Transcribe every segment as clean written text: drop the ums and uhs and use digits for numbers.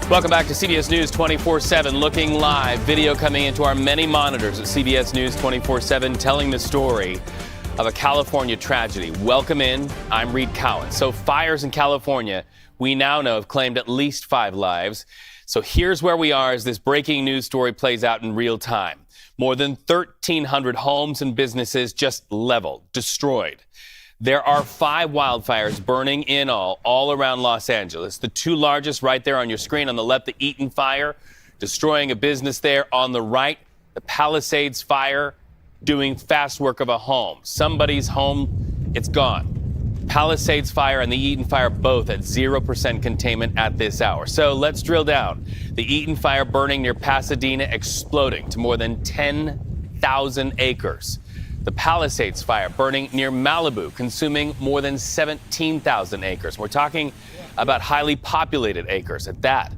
Welcome back to CBS News 24/7, looking live. Video coming into our many monitors at CBS News 24/7, telling the story of a California tragedy. Welcome in. I'm Reed Cowan. So fires in California, we now know, have claimed at least 5 lives. So here's where we are as this breaking news story plays out in real time. More than 1,300 homes and businesses just leveled, destroyed. There are 5 wildfires burning in all around Los Angeles. The 2 largest right there on your screen. On the left, the Eaton Fire, destroying a business there. On the right, the Palisades Fire, doing fast work of a home. Somebody's home, it's gone. Palisades Fire and the Eaton Fire both at 0% containment at this hour. So let's drill down. The Eaton Fire burning near Pasadena, exploding to more than 10,000 acres. The Palisades Fire burning near Malibu, consuming more than 17,000 acres. We're talking about highly populated acres at that.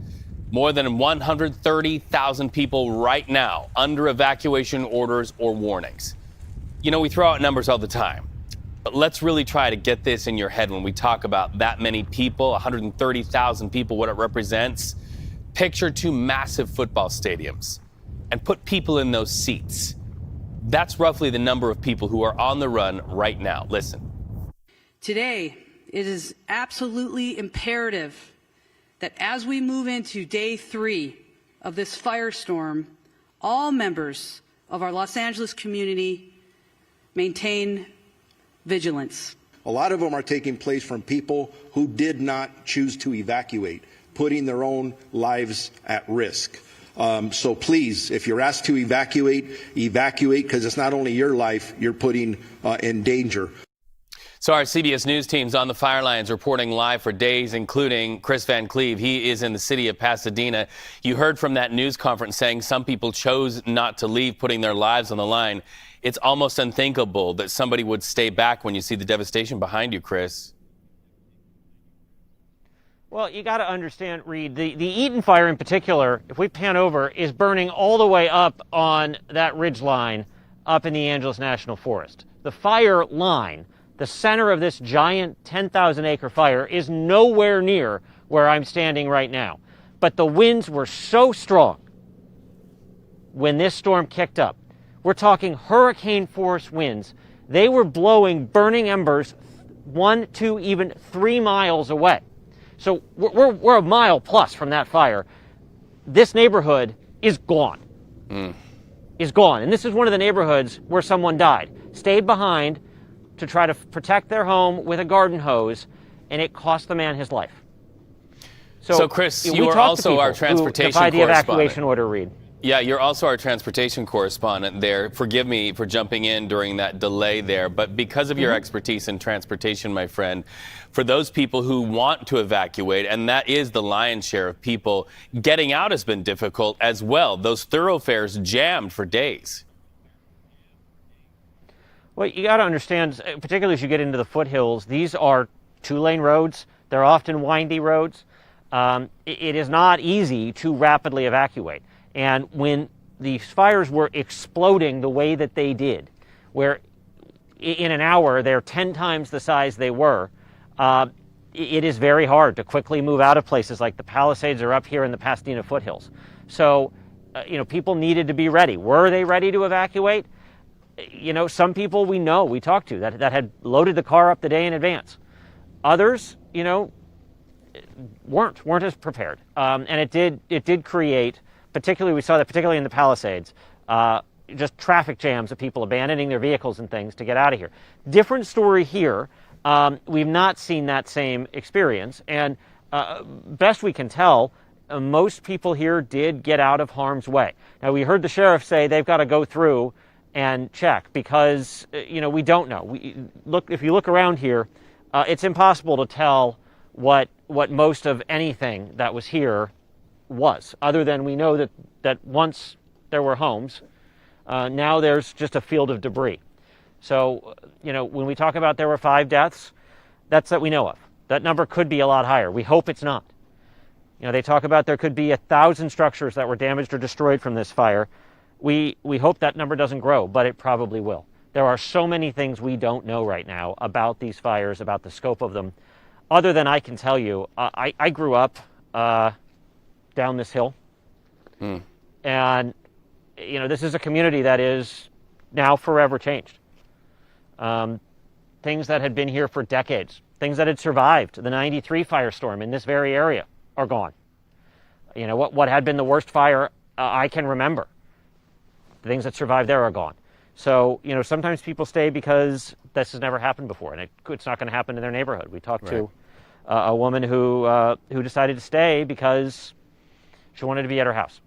More than 130,000 people right now under evacuation orders or warnings. You know, we throw out numbers all the time, but let's really try to get this in your head when we talk about that many people, 130,000 people, what it represents. Picture 2 massive football stadiums and put people in those seats. That's roughly the number of people who are on the run right now. Listen. Today, it is absolutely imperative that as we move into day 3 of this firestorm, all members of our Los Angeles community maintain vigilance. A lot of them are taking place from people who did not choose to evacuate, putting their own lives at risk. So please, if you're asked to evacuate, because it's not only your life you're putting in danger. So our CBS News team's on the fire lines reporting live for days, including Kris Van Cleave. He is in the city of Pasadena. You heard from that news conference saying some people chose not to leave, putting their lives on the line. It's almost unthinkable that somebody would stay back when you see the devastation behind you, Kris. Well, you got to understand, Reed, the Eaton Fire in particular, if we pan over, is burning all the way up on that ridge line up in the Angeles National Forest. The fire line, the center of this giant 10,000-acre fire, is nowhere near where I'm standing right now. But the winds were so strong when this storm kicked up. We're talking hurricane-force winds. They were blowing burning embers 1, 2, even 3 miles away. So we're a mile plus from that fire. This neighborhood is gone. Is gone. And this is one of the neighborhoods where someone died. Stayed behind to try to protect their home with a garden hose, and it cost the man his life. So Kris, you are also our transportation correspondent. The evacuation order, Reed. Yeah, you're also our transportation correspondent there. Forgive me for jumping in during that delay there, but because of your expertise in transportation, my friend, for those people who want to evacuate, and that is the lion's share of people, getting out has been difficult as well. Those thoroughfares jammed for days. Well, you got to understand, particularly as you get into the foothills, these are 2-lane roads. They're often windy roads. It is not easy to rapidly evacuate. And when these fires were exploding the way that they did, where in an hour they're 10 times the size they were, it is very hard to quickly move out of places like the Palisades or up here in the Pasadena foothills. So, people needed to be ready. Were they ready to evacuate? Some people we talked to that had loaded the car up the day in advance. Others, weren't as prepared. And it did create, particularly in the Palisades, just traffic jams of people abandoning their vehicles and things to get out of here. Different story here. We've not seen that same experience. And best we can tell, most people here did get out of harm's way. Now, we heard the sheriff say they've got to go through and check because, we don't know. If you look around here, it's impossible to tell what most of anything that was here was, other than we know that once there were homes, now there's just a field of debris. So, when we talk about there were 5 deaths, that's that we know of. That number could be a lot higher. We hope it's not. They talk about there could be 1,000 structures that were damaged or destroyed from this fire. We hope that number doesn't grow, but it probably will. There are so many things we don't know right now about these fires, about the scope of them, other than I can tell you, I grew up down this hill. And, you know, this is a community that is now forever changed. Things that had been here for decades, things that had survived the '93 firestorm in this very area are gone. You know, what had been the worst fire I can remember, the things that survived there are gone. So, you know, sometimes people stay because this has never happened before, and it's not going to happen in their neighborhood. We talked to a woman who decided to stay because she wanted to be at her house.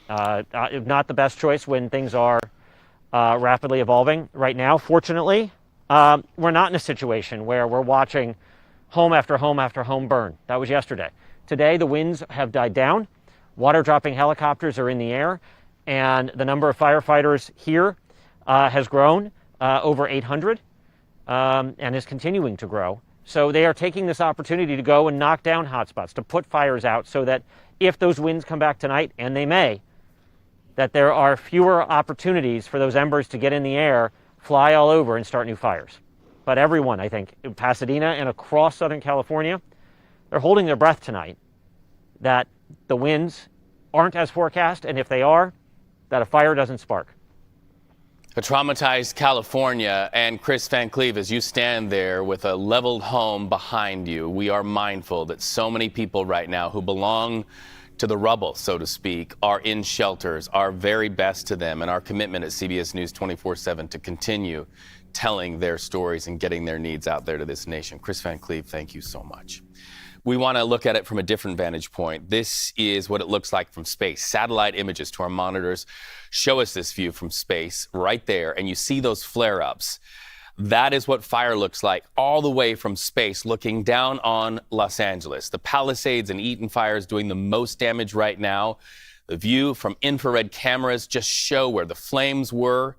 Not the best choice when things are rapidly evolving right now. Fortunately, we're not in a situation where we're watching home after home after home burn. That was yesterday. Today, the winds have died down. Water-dropping helicopters are in the air, and the number of firefighters here has grown over 800 and is continuing to grow. So they are taking this opportunity to go and knock down hotspots, to put fires out so that if those winds come back tonight, and they may, that there are fewer opportunities for those embers to get in the air, fly all over, and start new fires. But everyone, I think, in Pasadena and across Southern California, they're holding their breath tonight that the winds aren't as forecast, and if they are, that a fire doesn't spark. A traumatized California, and Kris Van Cleave, as you stand there with a leveled home behind you, we are mindful that so many people right now who belong to the rubble, so to speak, are in shelters. Our very best to them, and our commitment at CBS News 24/7 to continue telling their stories and getting their needs out there to this nation. Kris Van Cleave, thank you so much. We want to look at it from a different vantage point. This is what it looks like from space. Satellite images to our monitors show us this view from space right there, and you see those flare-ups. That is what fire looks like all the way from space, looking down on Los Angeles. The Palisades and Eaton Fires doing the most damage right now. The view from infrared cameras just show where the flames were.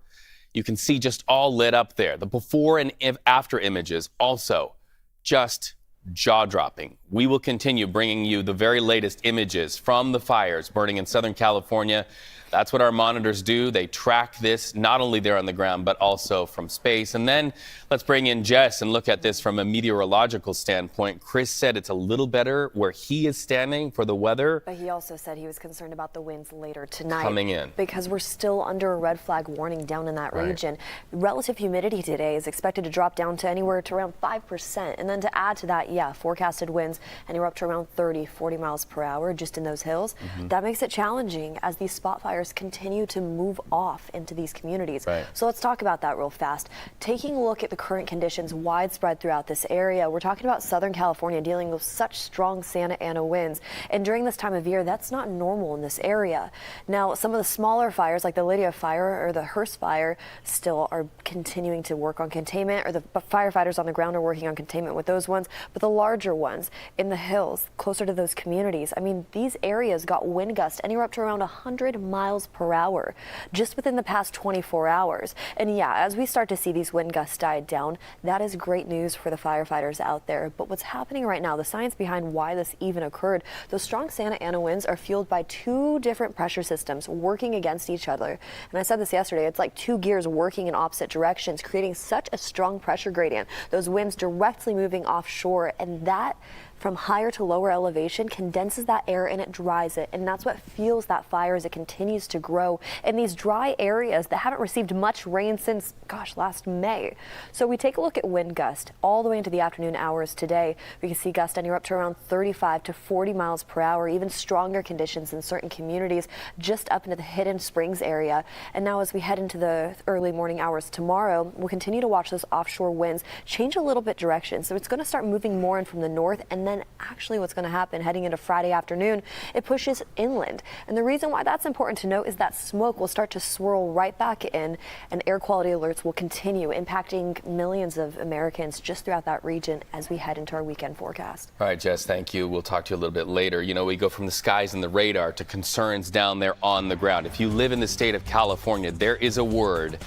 You can see just all lit up there. The before and after images also just jaw-dropping. We will continue bringing you the very latest images from the fires burning in Southern California. That's what our monitors do. They track this not only there on the ground, but also from space. And then let's bring in Jess and look at this from a meteorological standpoint. Kris said it's a little better where he is standing for the weather. But he also said he was concerned about the winds later tonight. Coming in. Because we're still under a red flag warning down in that region. Relative humidity today is expected to drop down to anywhere to around 5%. And then to add to that, forecasted winds anywhere up to around 30, 40 miles per hour just in those hills. That makes it challenging as these spot fires continue to move off into these communities. So let's talk about that real fast. Taking a look at the current conditions widespread throughout this area, we're talking about Southern California dealing with such strong Santa Ana winds. And during this time of year, that's not normal in this area. Now, some of the smaller fires like the Lydia Fire or the Hearst Fire still are continuing to work on containment, or the firefighters on the ground are working on containment with those ones. But the larger ones in the hills closer to those communities, I mean, these areas got wind gusts anywhere up to around 100 miles per hour just within the past 24 hours. And as we start to see these wind gusts die down, that is great news for the firefighters out there. But what's happening right now, the science behind why this even occurred, those strong Santa Ana winds are fueled by two different pressure systems working against each other. And I said this yesterday, it's like two gears working in opposite directions, creating such a strong pressure gradient. Those winds directly moving offshore, and that from higher to lower elevation condenses that air and it dries it, and that's what fuels that fire as it continues to grow in these dry areas that haven't received much rain since last May. So we take a look at wind gust all the way into the afternoon hours today. We can see gusts anywhere up to around 35 to 40 miles per hour, even stronger conditions in certain communities just up into the Hidden Springs area. And now as we head into the early morning hours tomorrow, we'll continue to watch those offshore winds change a little bit direction. So it's going to start moving more in from the north, and then actually what's going to happen heading into Friday afternoon, it pushes inland. And the reason why that's important to note is that smoke will start to swirl right back in, and air quality alerts will continue impacting millions of Americans just throughout that region as we head into our weekend forecast. All right, Jess, thank you. We'll talk to you a little bit later. You know, we go from the skies and the radar to concerns down there on the ground. If you live in the state of California, there is a word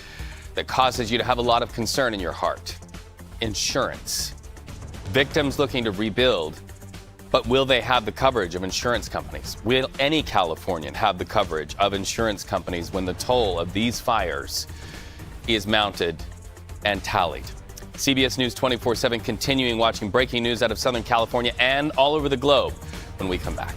that causes you to have a lot of concern in your heart: insurance. Victims looking to rebuild, but will they have the coverage of insurance companies? Will any Californian have the coverage of insurance companies when the toll of these fires is mounted and tallied? CBS News 24/7 continuing watching breaking news out of Southern California and all over the globe when we come back.